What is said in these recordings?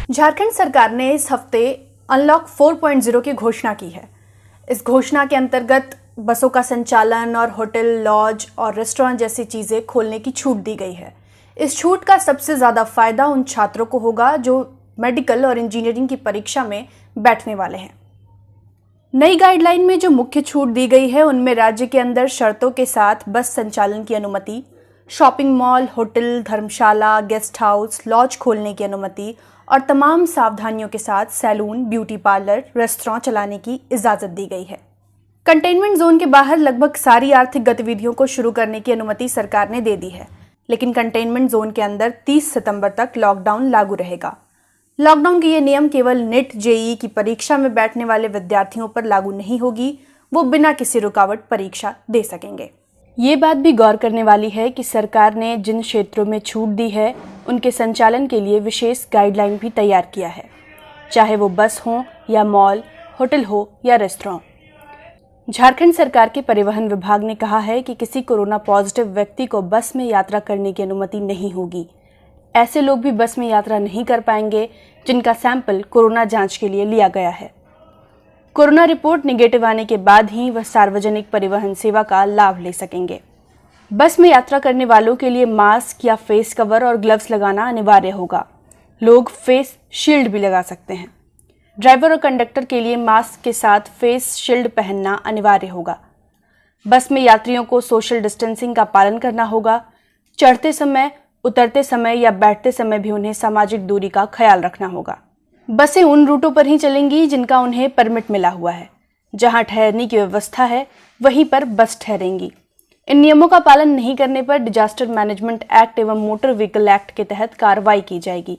झारखंड सरकार ने इस हफ्ते अनलॉक 4.0 की घोषणा की है। इस घोषणा के अंतर्गत बसों का संचालन और होटल, लॉज और रेस्टोरेंट जैसी चीज़ें खोलने की छूट दी गई है। इस छूट का सबसे ज़्यादा फायदा उन छात्रों को होगा जो मेडिकल और इंजीनियरिंग की परीक्षा में बैठने वाले हैं। नई गाइडलाइन में जो मुख्य छूट दी गई है उनमें राज्य के अंदर शर्तों के साथ बस संचालन की अनुमति, शॉपिंग मॉल, होटल, धर्मशाला, गेस्ट हाउस, लॉज खोलने की अनुमति और तमाम सावधानियों के साथ सैलून, ब्यूटी पार्लर, रेस्टोरेंट चलाने की इजाज़त दी गई है। कंटेनमेंट जोन के बाहर लगभग सारी आर्थिक गतिविधियों को शुरू करने की अनुमति सरकार ने दे दी है, लेकिन कंटेनमेंट जोन के अंदर 30 सितंबर तक लॉकडाउन लागू रहेगा। लॉकडाउन के ये नियम केवल नीट, जेईई की परीक्षा में बैठने वाले विद्यार्थियों पर लागू नहीं होगी, वो बिना किसी रुकावट परीक्षा दे सकेंगे। ये बात भी गौर करने वाली है कि सरकार ने जिन क्षेत्रों में छूट दी है उनके संचालन के लिए विशेष गाइडलाइन भी तैयार किया है, चाहे वो बस हो या मॉल, होटल हो या रेस्टोरेंट। झारखंड सरकार के परिवहन विभाग ने कहा है कि किसी कोरोना पॉजिटिव व्यक्ति को बस में यात्रा करने की अनुमति नहीं होगी। ऐसे लोग भी बस में यात्रा नहीं कर पाएंगे जिनका सैंपल कोरोना जांच के लिए लिया गया है। कोरोना रिपोर्ट नेगेटिव आने के बाद ही वह सार्वजनिक परिवहन सेवा का लाभ ले सकेंगे। बस में यात्रा करने वालों के लिए मास्क या फेस कवर और ग्लव्स लगाना अनिवार्य होगा। लोग फेस शील्ड भी लगा सकते हैं। ड्राइवर और कंडक्टर के लिए मास्क के साथ फेस शील्ड पहनना अनिवार्य होगा। बस में यात्रियों को सोशल डिस्टेंसिंग का पालन करना होगा। चढ़ते समय, उतरते समय या बैठते समय भी उन्हें सामाजिक दूरी का ख्याल रखना होगा। बसें उन रूटों पर ही चलेंगी जिनका उन्हें परमिट मिला हुआ है। जहां ठहरने की व्यवस्था है वहीं पर बस ठहरेंगी। इन नियमों का पालन नहीं करने पर डिजास्टर मैनेजमेंट एक्ट एवं मोटर व्हीकल एक्ट के तहत कार्रवाई की जाएगी।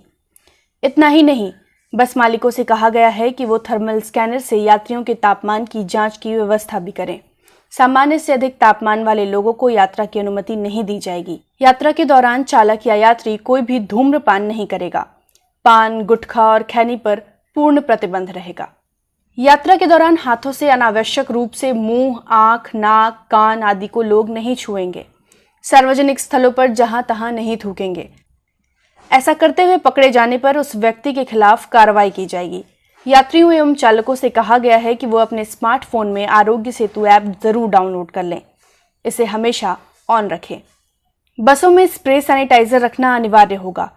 इतना ही नहीं, बस मालिकों से कहा गया है कि वो थर्मल स्कैनर से यात्रियों के तापमान की जांच की व्यवस्था भी करें। सामान्य से अधिक तापमान वाले लोगों को यात्रा की अनुमति नहीं दी जाएगी। यात्रा के दौरान चालक या यात्री कोई भी धूम्रपान नहीं करेगा। पान, गुटखा और खैनी पर पूर्ण प्रतिबंध रहेगा। यात्रा के दौरान हाथों से अनावश्यक रूप से मुंह, आंख, नाक, कान आदि को लोग नहीं छुएंगे। सार्वजनिक स्थलों पर जहां तहां नहीं थूकेंगे। ऐसा करते हुए पकड़े जाने पर उस व्यक्ति के खिलाफ कार्रवाई की जाएगी। यात्रियों एवं चालकों से कहा गया है कि वो अपने स्मार्टफोन में आरोग्य सेतु ऐप जरूर डाउनलोड कर लें। इसे हमेशा ऑन रखें। बसों में स्प्रे सैनिटाइजर रखना अनिवार्य होगा।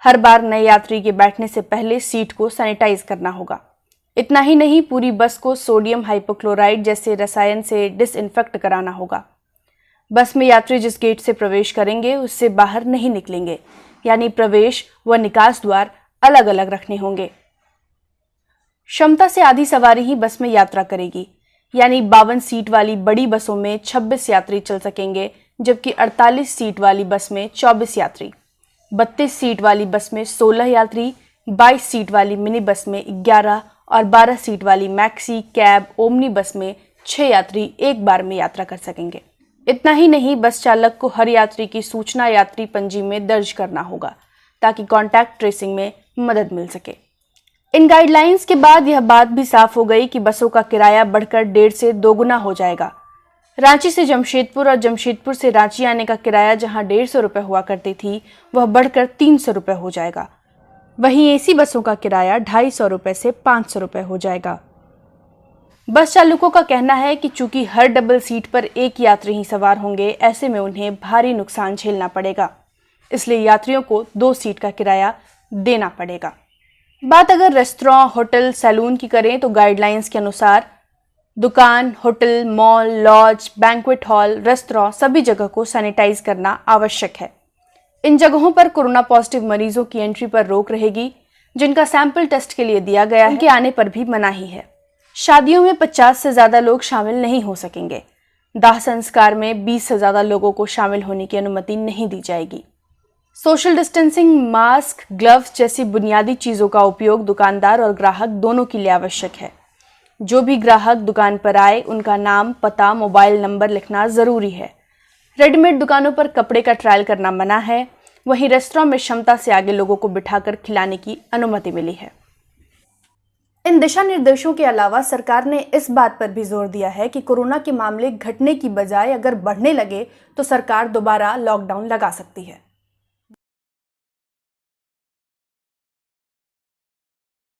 हर बार नए यात्री के बैठने से पहले सीट को सैनिटाइज करना होगा। इतना ही नहीं, पूरी बस को सोडियम हाइपोक्लोराइड जैसे रसायन से डिसइंफेक्ट कराना होगा। बस में यात्री जिस गेट से प्रवेश करेंगे उससे बाहर नहीं निकलेंगे, यानी प्रवेश व निकास द्वार अलग अलग रखने होंगे। क्षमता से आधी सवारी ही बस में यात्रा करेगी, यानी 52 सीट वाली बड़ी बसों में 26 यात्री चल सकेंगे, जबकि 48 सीट वाली बस में 24 यात्री, 32 सीट वाली बस में 16 यात्री, 22 सीट वाली मिनी बस में 11 और 12 सीट वाली मैक्सी, कैब, ओमनी बस में 6 यात्री एक बार में यात्रा कर सकेंगे। इतना ही नहीं, बस चालक को हर यात्री की सूचना यात्री पंजी में दर्ज करना होगा ताकि कॉन्टैक्ट ट्रेसिंग में मदद मिल सके। इन गाइडलाइंस के बाद यह बात भी साफ हो गई कि बसों का किराया बढ़कर 1.5 से 2 गुना हो जाएगा। रांची से जमशेदपुर और जमशेदपुर से रांची आने का किराया जहां 150 रुपये हुआ करती थी, वह बढ़कर 300 रुपये हो जाएगा। वहीं एसी बसों का किराया 250 रुपये से 500 रुपये हो जाएगा। बस चालकों का कहना है कि चूंकि हर डबल सीट पर एक यात्री ही सवार होंगे, ऐसे में उन्हें भारी नुकसान झेलना पड़ेगा। इसलिए यात्रियों को 2 सीट का किराया देना पड़ेगा। बात अगर रेस्टोरेंट, होटल, सैलून की करें तो गाइडलाइंस के अनुसार दुकान, hotel, mall, lodge, banquet hall, restaurant सभी जगह को सैनिटाइज करना आवश्यक है। इन जगहों पर कोरोना पॉजिटिव मरीजों की एंट्री पर रोक रहेगी। जिनका सैंपल टेस्ट के लिए दिया गया है, उनके आने पर भी मनाही है। शादियों में 50 से ज्यादा लोग शामिल नहीं हो सकेंगे। दाह संस्कार में 20 से ज्यादा लोगों को शामिल होने की अनुमति नहीं दी जाएगी। सोशल डिस्टेंसिंग, मास्क, ग्लव्स जैसी बुनियादी चीजों का उपयोग दुकानदार और ग्राहक दोनों के लिए आवश्यक है। जो भी ग्राहक दुकान पर आए उनका नाम, पता, मोबाइल नंबर लिखना जरूरी है। रेडीमेड दुकानों पर कपड़े का ट्रायल करना मना है। वहीं रेस्टोरेंट में क्षमता से आगे लोगों को बिठाकर खिलाने की अनुमति मिली है। इन दिशा निर्देशों के अलावा सरकार ने इस बात पर भी जोर दिया है कि कोरोना के मामले घटने की बजाय अगर बढ़ने लगे तो सरकार दोबारा लॉकडाउन लगा सकती है।